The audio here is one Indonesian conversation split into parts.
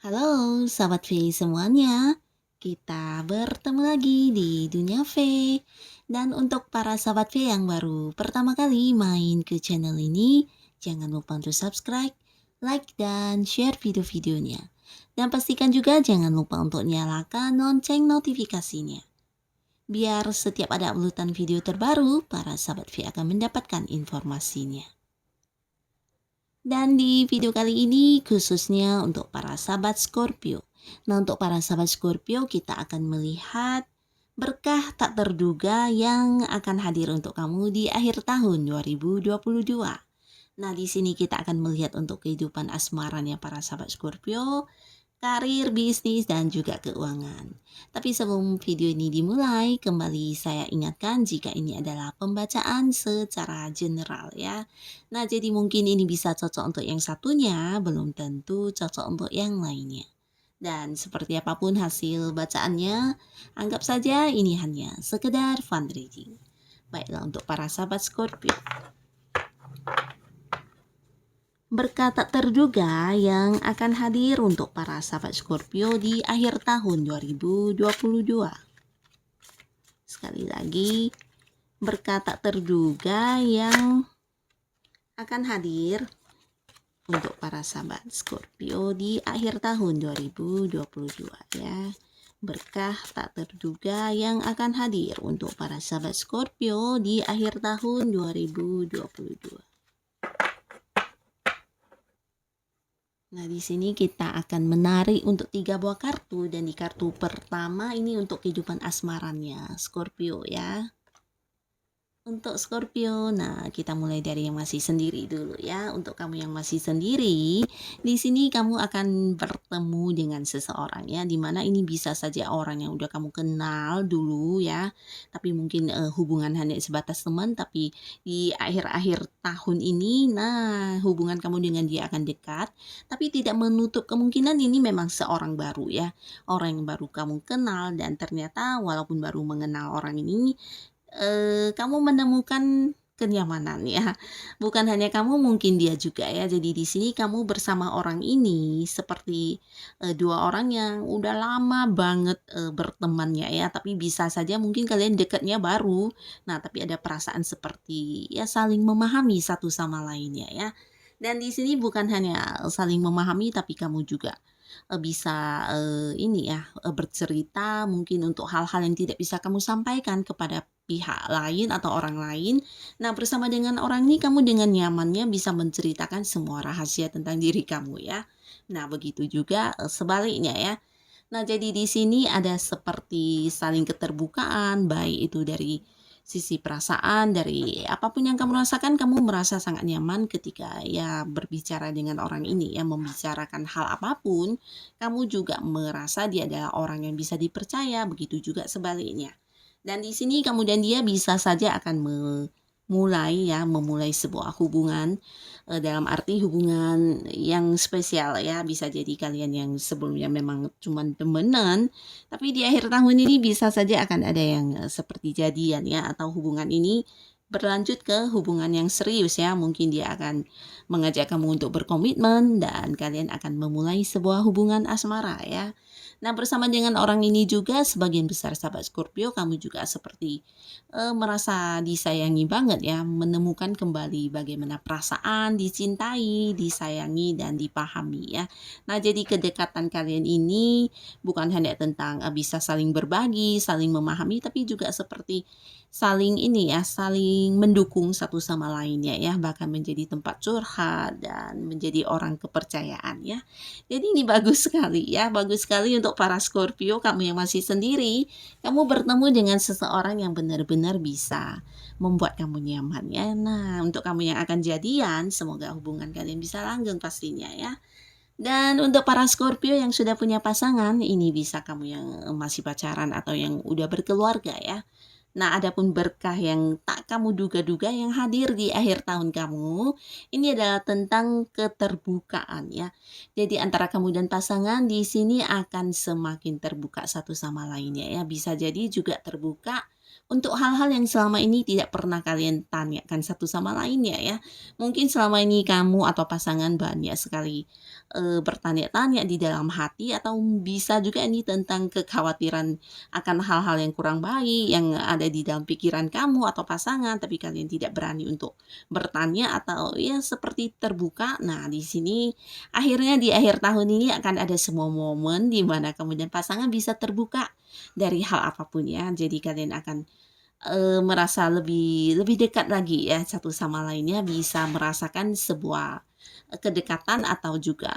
Halo, sahabat V semuanya. Kita bertemu lagi di Dunia V. Dan untuk para sahabat V yang baru pertama kali main ke channel ini, jangan lupa untuk subscribe, like, dan share video-videonya. Dan pastikan juga jangan lupa untuk nyalakan lonceng notifikasinya. Biar setiap ada uploadan video terbaru, para sahabat V akan mendapatkan informasinya. Dan di video kali ini khususnya untuk para sahabat Scorpio. Nah, untuk para sahabat Scorpio kita akan melihat berkah tak terduga yang akan hadir untuk kamu di akhir tahun 2022. Nah, di sini kita akan melihat untuk kehidupan asmaranya para sahabat Scorpio, karir, bisnis, dan juga keuangan. Tapi sebelum video ini dimulai, kembali saya ingatkan jika ini adalah pembacaan secara general ya. Nah, jadi mungkin ini bisa cocok untuk yang satunya, belum tentu cocok untuk yang lainnya. Dan seperti apapun hasil bacaannya, anggap saja ini hanya sekedar fundraising. Baiklah untuk para sahabat Scorpio. Berkah tak terduga yang akan hadir untuk para sahabat Scorpio di akhir tahun 2022. Sekali lagi, berkah tak terduga yang akan hadir untuk para sahabat Scorpio di akhir tahun 2022 ya. Berkah tak terduga yang akan hadir untuk para sahabat Scorpio di akhir tahun 2022. Nah, di sini kita akan menarik untuk 3 buah kartu dan di kartu pertama ini untuk kehidupan asmaranya Scorpio ya. Untuk Scorpio, nah kita mulai dari yang masih sendiri dulu ya. Untuk kamu yang masih sendiri, di sini kamu akan bertemu dengan seseorang ya, dimana ini bisa saja orang yang udah kamu kenal dulu ya, tapi mungkin hubungan hanya sebatas teman, tapi di akhir-akhir tahun ini, nah hubungan kamu dengan dia akan dekat, tapi tidak menutup kemungkinan ini memang seorang baru ya, orang yang baru kamu kenal dan ternyata walaupun baru mengenal orang ini, kamu menemukan kenyamanan ya. Bukan hanya kamu, mungkin dia juga ya. Jadi di sini kamu bersama orang ini seperti, 2 orang yang udah lama banget, bertemannya ya, tapi bisa saja mungkin kalian dekatnya baru. Nah, tapi ada perasaan seperti ya saling memahami satu sama lainnya ya. Dan di sini bukan hanya saling memahami, tapi kamu juga bisa, ini ya, bercerita mungkin untuk hal-hal yang tidak bisa kamu sampaikan kepada pihak lain atau orang lain. Nah, bersama dengan orang ini kamu dengan nyamannya bisa menceritakan semua rahasia tentang diri kamu ya. Nah, begitu juga, sebaliknya ya. Nah, jadi di sini ada seperti saling keterbukaan, baik itu dari sisi perasaan, dari apapun yang kamu rasakan, kamu merasa sangat nyaman ketika ya berbicara dengan orang ini ya, membicarakan hal apapun, kamu juga merasa dia adalah orang yang bisa dipercaya, begitu juga sebaliknya. Dan di sini kamu dan dia bisa saja akan memulai sebuah hubungan, dalam arti hubungan yang spesial ya, bisa jadi kalian yang sebelumnya memang cuman temenan, tapi di akhir tahun ini bisa saja akan ada yang, seperti jadian ya, atau hubungan ini berlanjut ke hubungan yang serius ya. Mungkin dia akan mengajak kamu untuk berkomitmen dan kalian akan memulai sebuah hubungan asmara ya. Nah, bersama dengan orang ini juga sebagian besar sahabat Scorpio kamu juga seperti, merasa disayangi banget ya, menemukan kembali bagaimana perasaan dicintai, disayangi, dan dipahami ya. Nah, jadi kedekatan kalian ini bukan hanya tentang, bisa saling berbagi, saling memahami, tapi juga seperti saling ini ya, saling mendukung satu sama lainnya ya, bahkan menjadi tempat curhat dan menjadi orang kepercayaan ya. Jadi ini bagus sekali ya, bagus sekali untuk para Scorpio, kamu yang masih sendiri, kamu bertemu dengan seseorang yang benar-benar bisa membuat kamu nyaman ya. Nah, untuk kamu yang akan jadian, semoga hubungan kalian bisa langgeng pastinya ya. Dan untuk para Scorpio yang sudah punya pasangan, ini bisa kamu yang masih pacaran atau yang udah berkeluarga ya. Nah, adapun berkah yang tak kamu duga-duga yang hadir di akhir tahun kamu, ini adalah tentang keterbukaan ya. Jadi antara kamu dan pasangan di sini akan semakin terbuka satu sama lainnya ya. Bisa jadi juga terbuka Untuk hal-hal yang selama ini tidak pernah kalian tanyakan satu sama lainnya ya. Mungkin selama ini kamu atau pasangan banyak sekali, bertanya-tanya di dalam hati atau bisa juga ini tentang kekhawatiran akan hal-hal yang kurang baik yang ada di dalam pikiran kamu atau pasangan, tapi kalian tidak berani untuk bertanya atau ya seperti terbuka. Nah, di sini akhirnya di akhir tahun ini akan ada semua momen di mana kamu dan pasangan bisa terbuka dari hal apapun ya. Jadi kalian akan merasa lebih lebih dekat lagi ya satu sama lainnya, bisa merasakan sebuah, kedekatan atau juga,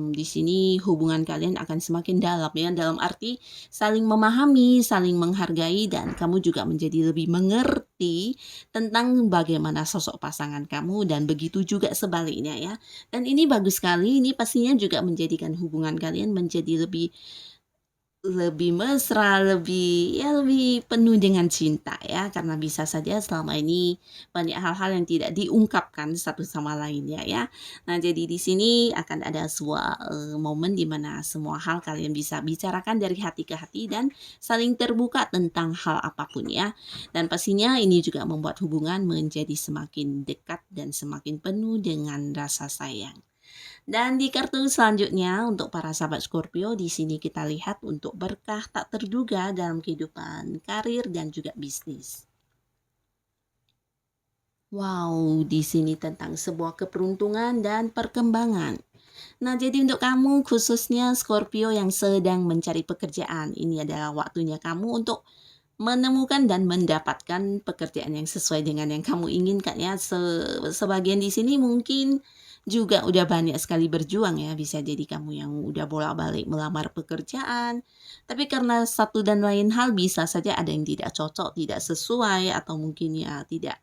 di sini hubungan kalian akan semakin dalam ya, dalam arti saling memahami, saling menghargai, dan kamu juga menjadi lebih mengerti tentang bagaimana sosok pasangan kamu dan begitu juga sebaliknya ya. Dan ini bagus sekali, ini pastinya juga menjadikan hubungan kalian menjadi lebih mesra, lebih penuh dengan cinta ya, karena bisa saja selama ini banyak hal-hal yang tidak diungkapkan satu sama lainnya ya. Nah, jadi di sini akan ada sebuah, momen di mana semua hal kalian bisa bicarakan dari hati ke hati dan saling terbuka tentang hal apapun ya. Dan pastinya ini juga membuat hubungan menjadi semakin dekat dan semakin penuh dengan rasa sayang. Dan di kartu selanjutnya untuk para sahabat Scorpio, di sini kita lihat untuk berkah tak terduga dalam kehidupan karir dan juga bisnis. Wow, di sini tentang sebuah keberuntungan dan perkembangan. Nah, jadi untuk kamu khususnya Scorpio yang sedang mencari pekerjaan, ini adalah waktunya kamu untuk menemukan dan mendapatkan pekerjaan yang sesuai dengan yang kamu inginkan ya. Sebagian di sini mungkin juga udah banyak sekali berjuang ya, bisa jadi kamu yang udah bolak-balik melamar pekerjaan, tapi karena satu dan lain hal bisa saja ada yang tidak cocok, tidak sesuai, atau mungkin ya tidak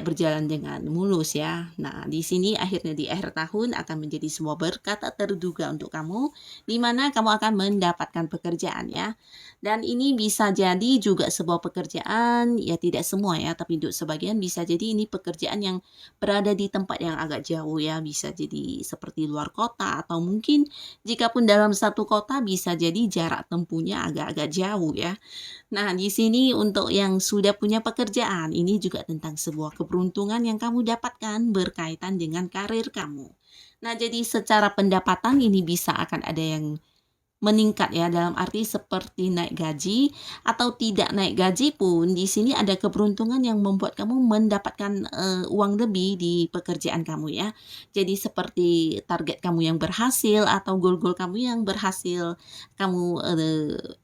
berjalan dengan mulus ya. Nah, di sini akhirnya di akhir tahun akan menjadi sebuah berkat tak terduga untuk kamu, di mana kamu akan mendapatkan pekerjaan ya. Dan ini bisa jadi juga sebuah pekerjaan, ya tidak semua ya, tapi untuk sebagian bisa jadi ini pekerjaan yang berada di tempat yang agak jauh ya, bisa jadi seperti luar kota atau mungkin jikapun dalam satu kota bisa jadi jarak tempuhnya agak-agak jauh ya. Nah, di sini untuk yang sudah punya pekerjaan, ini juga tentang sebuah keberuntungan yang kamu dapatkan berkaitan dengan karir kamu. Nah, jadi secara pendapatan ini bisa akan ada yang meningkat ya, dalam arti seperti naik gaji atau tidak naik gaji pun di sini ada keberuntungan yang membuat kamu mendapatkan, uang lebih di pekerjaan kamu ya. Jadi seperti target kamu yang berhasil atau goal-goal kamu yang berhasil kamu,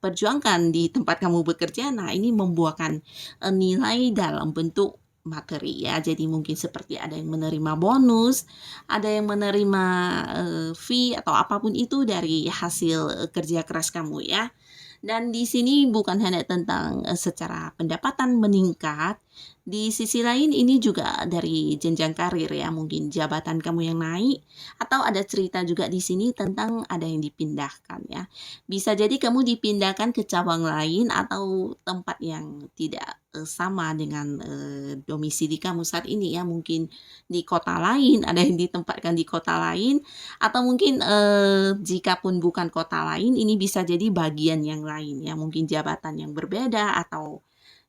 perjuangkan di tempat kamu bekerja. Nah, ini membuahkan, nilai dalam bentuk materi ya. Jadi mungkin seperti ada yang menerima bonus, ada yang menerima, fee atau apapun itu dari hasil, kerja keras kamu ya. Dan di sini bukan hanya tentang, secara pendapatan meningkat, di sisi lain ini juga dari jenjang karir ya, mungkin jabatan kamu yang naik atau ada cerita juga di sini tentang ada yang dipindahkan ya. Bisa jadi kamu dipindahkan ke cabang lain atau tempat yang tidak, sama dengan, domisili kamu saat ini ya, mungkin di kota lain, ada yang ditempatkan di kota lain atau mungkin, jikapun bukan kota lain, ini bisa jadi bagian yang lain ya, mungkin jabatan yang berbeda atau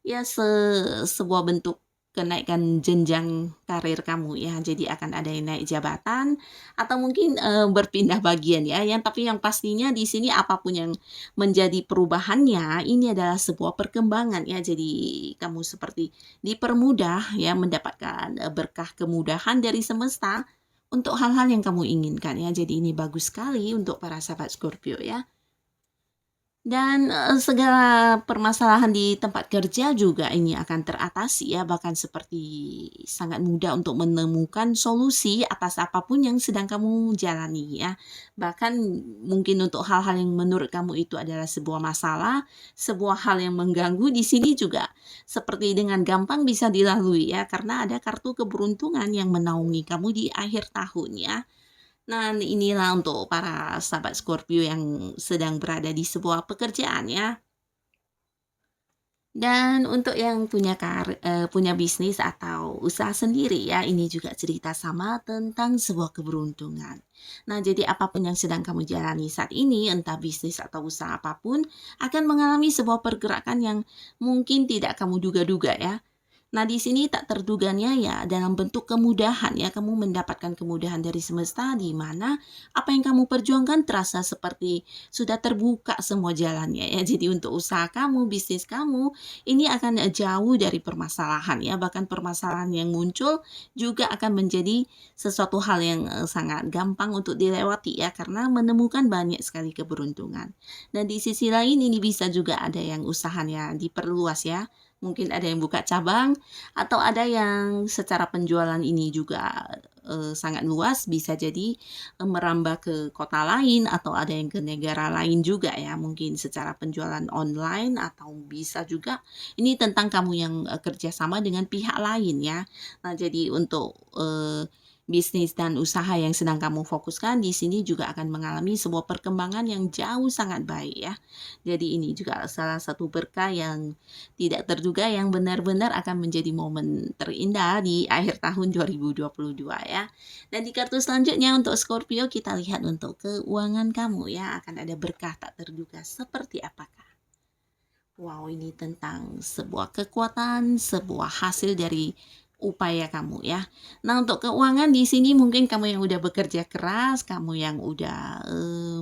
ya sebuah bentuk kenaikan jenjang karir kamu ya. Jadi akan ada yang naik jabatan atau mungkin, berpindah bagian ya, tapi yang pastinya di sini apapun yang menjadi perubahannya, ini adalah sebuah perkembangan ya. Jadi kamu seperti dipermudah ya mendapatkan, berkah kemudahan dari semesta untuk hal-hal yang kamu inginkan ya. Jadi ini bagus sekali untuk para sahabat Scorpio ya. Dan, segala permasalahan di tempat kerja juga ini akan teratasi ya, bahkan seperti sangat mudah untuk menemukan solusi atas apapun yang sedang kamu jalani ya. Bahkan mungkin untuk hal-hal yang menurut kamu itu adalah sebuah masalah, sebuah hal yang mengganggu, di sini juga seperti dengan gampang bisa dilalui ya, karena ada kartu keberuntungan yang menaungi kamu di akhir tahun ya. Nah, inilah untuk para sahabat Scorpio yang sedang berada di sebuah pekerjaan ya. Dan untuk yang punya bisnis atau usaha sendiri ya, ini juga cerita sama tentang sebuah keberuntungan. Nah, jadi apapun yang sedang kamu jalani saat ini, entah bisnis atau usaha apapun, akan mengalami sebuah pergerakan yang mungkin tidak kamu duga-duga ya. Nah, di sini tak terduganya ya dalam bentuk kemudahan ya, kamu mendapatkan kemudahan dari semesta di mana apa yang kamu perjuangkan terasa seperti sudah terbuka semua jalannya ya. Jadi untuk usaha kamu, bisnis kamu, ini akan jauh dari permasalahan ya, bahkan permasalahan yang muncul juga akan menjadi sesuatu hal yang sangat gampang untuk dilewati ya, karena menemukan banyak sekali keberuntungan. Dan di sisi lain ini bisa juga ada yang usahanya diperluas ya, mungkin ada yang buka cabang atau ada yang secara penjualan ini juga sangat luas, bisa jadi merambah ke kota lain atau ada yang ke negara lain juga ya, mungkin secara penjualan online atau bisa juga ini tentang kamu yang kerjasama dengan pihak lain ya. Nah, jadi untuk bisnis dan usaha yang sedang kamu fokuskan di sini juga akan mengalami sebuah perkembangan yang jauh sangat baik ya. Jadi ini juga salah satu berkah yang tidak terduga yang benar-benar akan menjadi momen terindah di akhir tahun 2022 ya. Dan di kartu selanjutnya untuk Scorpio kita lihat untuk keuangan kamu ya, akan ada berkah tak terduga seperti apakah? Wow, ini tentang sebuah kekuatan, sebuah hasil dari upaya kamu ya. Nah, untuk keuangan di sini mungkin kamu yang udah bekerja keras, kamu yang udah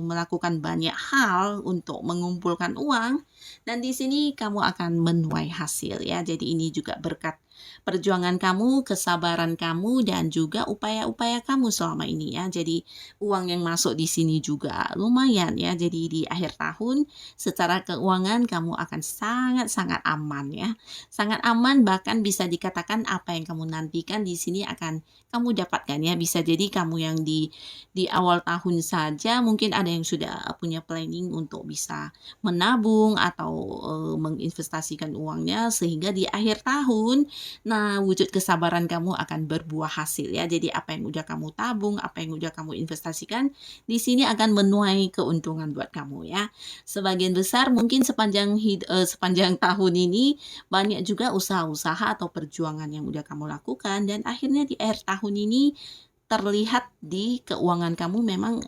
melakukan banyak hal untuk mengumpulkan uang, dan di sini kamu akan menuai hasil ya. Jadi ini juga berkat perjuangan kamu, kesabaran kamu, dan juga upaya-upaya kamu selama ini ya. Jadi uang yang masuk di sini juga lumayan ya. Jadi di akhir tahun secara keuangan kamu akan sangat-sangat aman ya. Sangat aman, bahkan bisa dikatakan apa yang kamu nantikan di sini akan kamu dapatkan ya. Bisa jadi kamu yang di awal tahun saja mungkin ada yang sudah punya planning untuk bisa menabung atau menginvestasikan uangnya sehingga di akhir tahun, nah wujud kesabaran kamu akan berbuah hasil ya. Jadi apa yang udah kamu tabung, apa yang udah kamu investasikan di sini akan menuai keuntungan buat kamu ya. Sebagian besar mungkin sepanjang tahun ini banyak juga usaha-usaha atau perjuangan yang udah kamu lakukan dan akhirnya di akhir tahun ini terlihat di keuangan kamu memang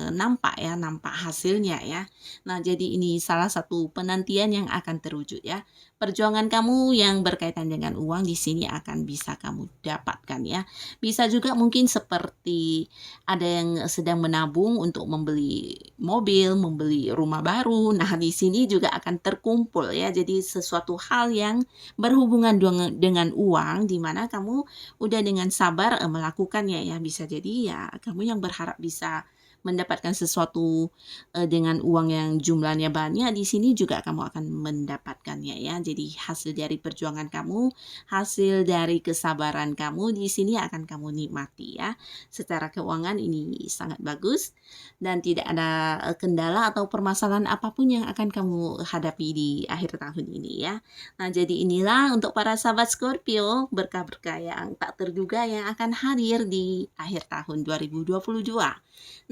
nampak ya, nampak hasilnya ya. Nah, jadi ini salah satu penantian yang akan terwujud ya. Perjuangan kamu yang berkaitan dengan uang di sini akan bisa kamu dapatkan ya. Bisa juga mungkin seperti ada yang sedang menabung untuk membeli mobil, membeli rumah baru. Nah, di sini juga akan terkumpul ya. Jadi sesuatu hal yang berhubungan dengan uang di mana kamu udah dengan sabar melakukannya ya. Bisa jadi ya kamu yang berharap bisa mendapatkan sesuatu dengan uang yang jumlahnya banyak, di sini juga kamu akan mendapatkannya ya. Jadi hasil dari perjuangan kamu, hasil dari kesabaran kamu di sini akan kamu nikmati ya. Secara keuangan ini sangat bagus dan tidak ada kendala atau permasalahan apapun yang akan kamu hadapi di akhir tahun ini ya. Nah, jadi inilah untuk para sahabat Scorpio, berkah-berkah yang tak terduga yang akan hadir di akhir tahun 2022.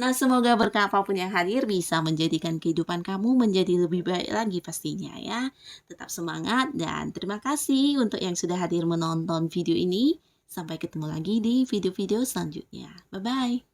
Nah, semoga berkah apapun yang hadir bisa menjadikan kehidupan kamu menjadi lebih baik lagi pastinya ya. Tetap semangat dan terima kasih untuk yang sudah hadir menonton video ini. Sampai ketemu lagi di video-video selanjutnya. Bye-bye.